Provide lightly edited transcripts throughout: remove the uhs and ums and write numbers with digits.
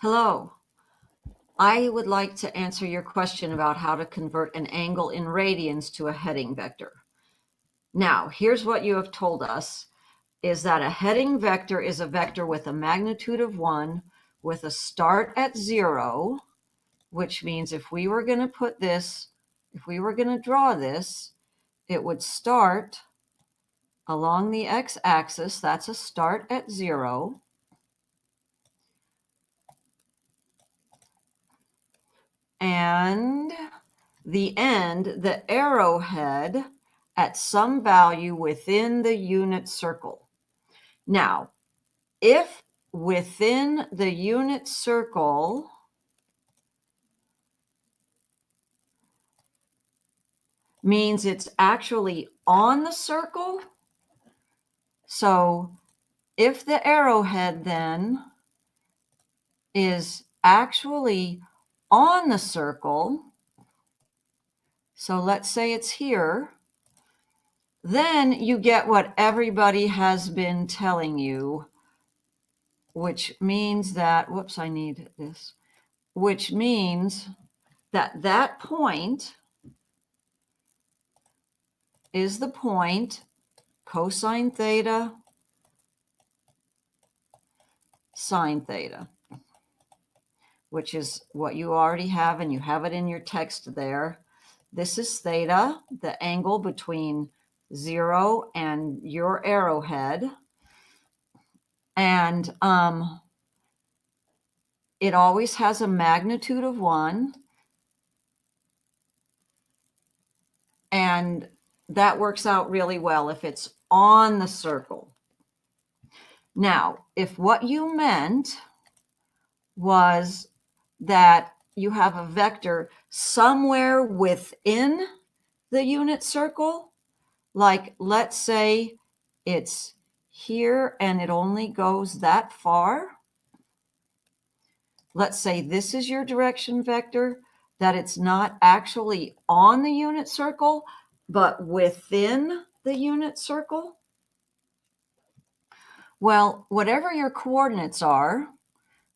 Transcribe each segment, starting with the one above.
Hello. I would like to answer your question about how to convert an angle in radians to a heading vector. Now, here's what you have told us, is that a heading vector is a vector with a magnitude of 1 with a start at 0, which means if we were going to draw this, it would start along the x-axis. That's a start at 0. And the end, the arrowhead, at some value within the unit circle. Now, if within the unit circle means it's actually on the circle, so if the arrowhead then is actually on the circle, so let's say it's here, then you get what everybody has been telling you, which means that, whoops, I need this, which means that that point is the point cosine theta, sine theta, which is what you already have, and you have it in your text there. This is theta, the angle between 0 and your arrowhead. And it always has a magnitude of 1. And that works out really well if it's on the circle. Now, if what you meant was that you have a vector somewhere within the unit circle, like let's say it's here and it only goes that far. Let's say this is your direction vector, that it's not actually on the unit circle, but within the unit circle. Well, whatever your coordinates are,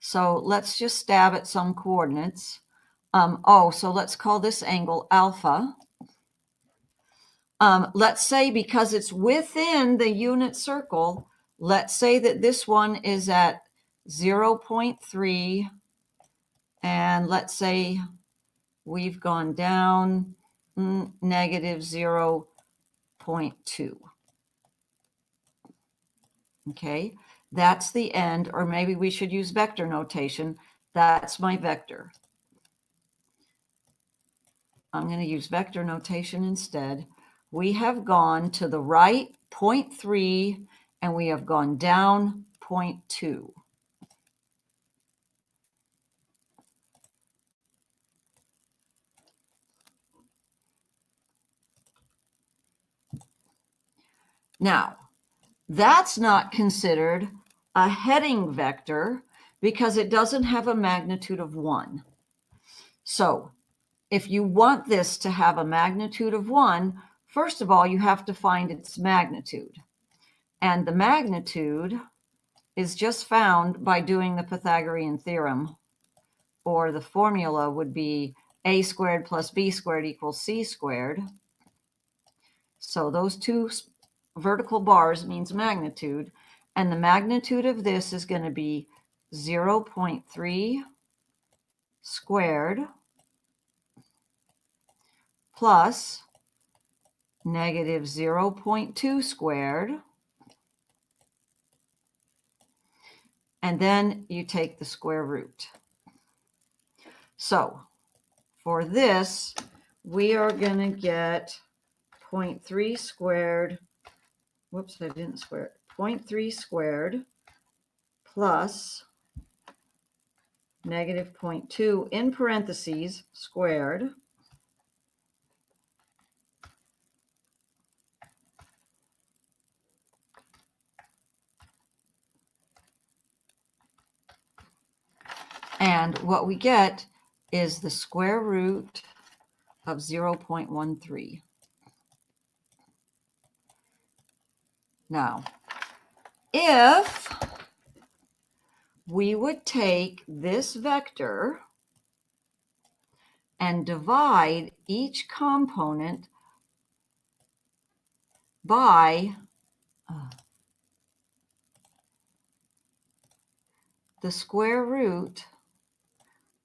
so let's just stab at some coordinates. So let's call this angle alpha. Let's say because it's within the unit circle, let's say that this one is at 0.3, and let's say we've gone down negative 0.2. Okay, that's the end, or maybe we should use vector notation. That's my vector. I'm going to use vector notation instead. We have gone to the right 0.3 and we have gone down 0.2. Now, that's not considered a heading vector because it doesn't have a magnitude of 1. So if you want this to have a magnitude of 1, first of all, you have to find its magnitude. And the magnitude is just found by doing the Pythagorean theorem, or the formula would be a squared plus b squared equals c squared. So those two vertical bars means magnitude, and the magnitude of this is going to be 0.3 squared plus negative 0.2 squared, and then you take the square root. So for this, we are going to get 0.3 squared, whoops, I didn't square it, 0.3 squared plus negative 0.2 in parentheses squared and what we get is the square root of 0.13. Now, if we would take this vector and divide each component by the square root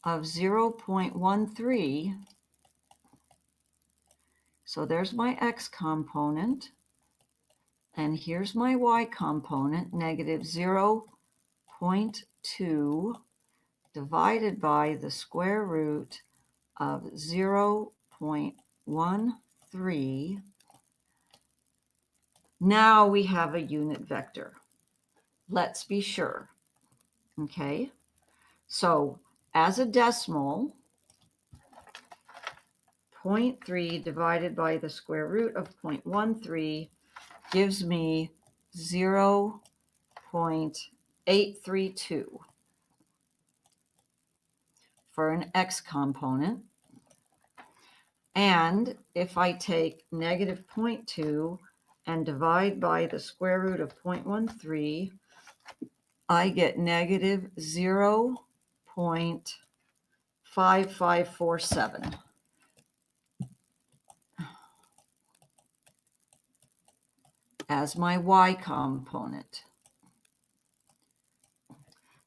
of 0.13. So there's my x component, and here's my y component, negative 0.2 divided by the square root of 0.13. Now we have a unit vector. Let's be sure. Okay, so as a decimal, 0.3 divided by the square root of 0.13 gives me 0.832 for an x component. And if I take negative 0.2 and divide by the square root of 0.13, I get negative 0.5547 as my y component.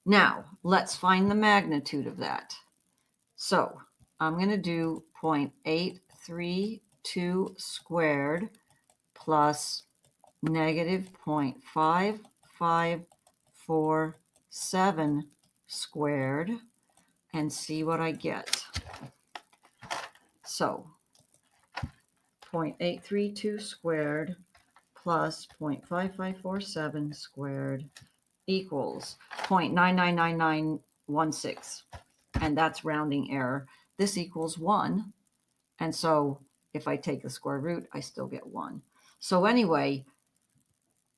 Now, let's find the magnitude of that. So I'm going to do 0.832 squared plus negative 0.5547 squared and see what I get. So 0.832 squared plus 0.5547 squared equals 0.999916. And that's rounding error. This equals 1. And so if I take the square root, I still get 1. So anyway,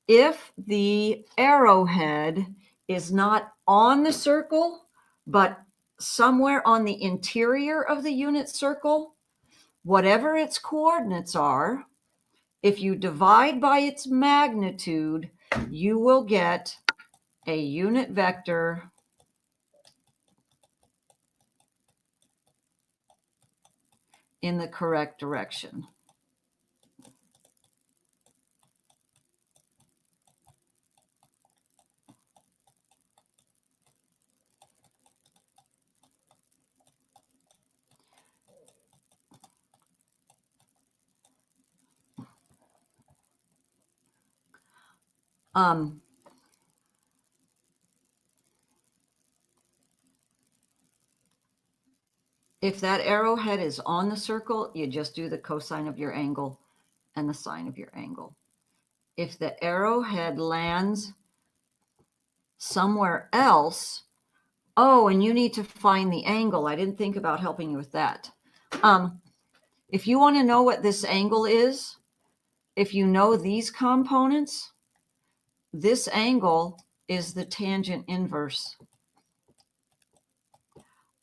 if the arrowhead is not on the circle, but somewhere on the interior of the unit circle, whatever its coordinates are, if you divide by its magnitude, you will get a unit vector in the correct direction. If that arrowhead is on the circle, you just do the cosine of your angle and the sine of your angle. If the arrowhead lands somewhere else, oh, and you need to find the angle. I didn't think about helping you with that. If you want to know what this angle is, if you know these components, this angle is the tangent inverse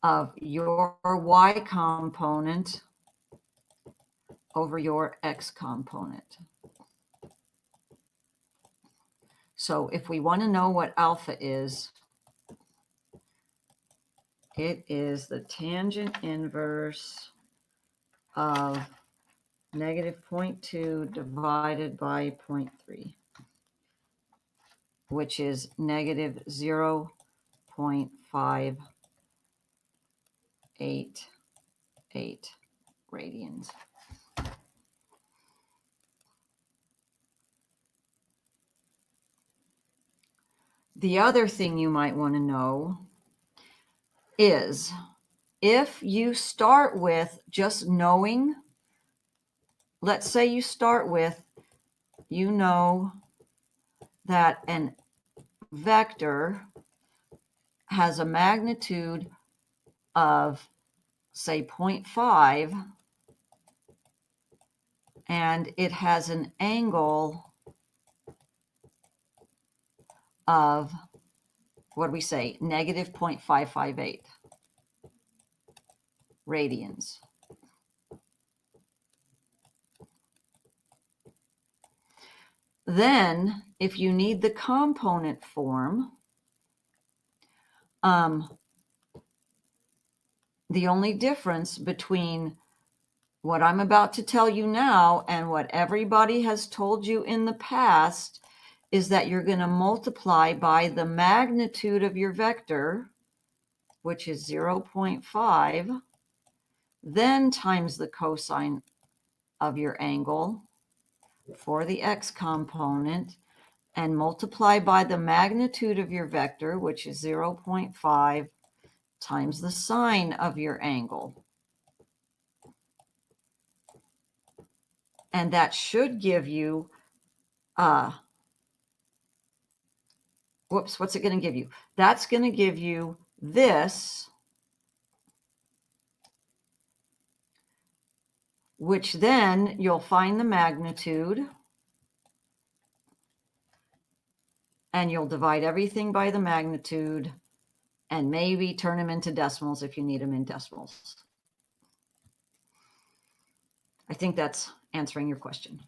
of your y component over your x component. So if we want to know what alpha is, it is the tangent inverse of negative 0.2 divided by 0.3, which is negative 0.588 radians. The other thing you might want to know is if you start with just knowing, let's say you start with, you know that an vector has a magnitude of, say, 0.5, and it has an angle of, what do we say, negative 0.558 radians. Then, if you need the component form, The only difference between what I'm about to tell you now and what everybody has told you in the past is that you're going to multiply by the magnitude of your vector, which is 0.5, then times the cosine of your angle for the x component, and multiply by the magnitude of your vector, which is 0.5, times the sine of your angle. And that should give you, what's it going to give you? That's going to give you this, which then you'll find the magnitude, and you'll divide everything by the magnitude, and maybe turn them into decimals if you need them in decimals. I think that's answering your question.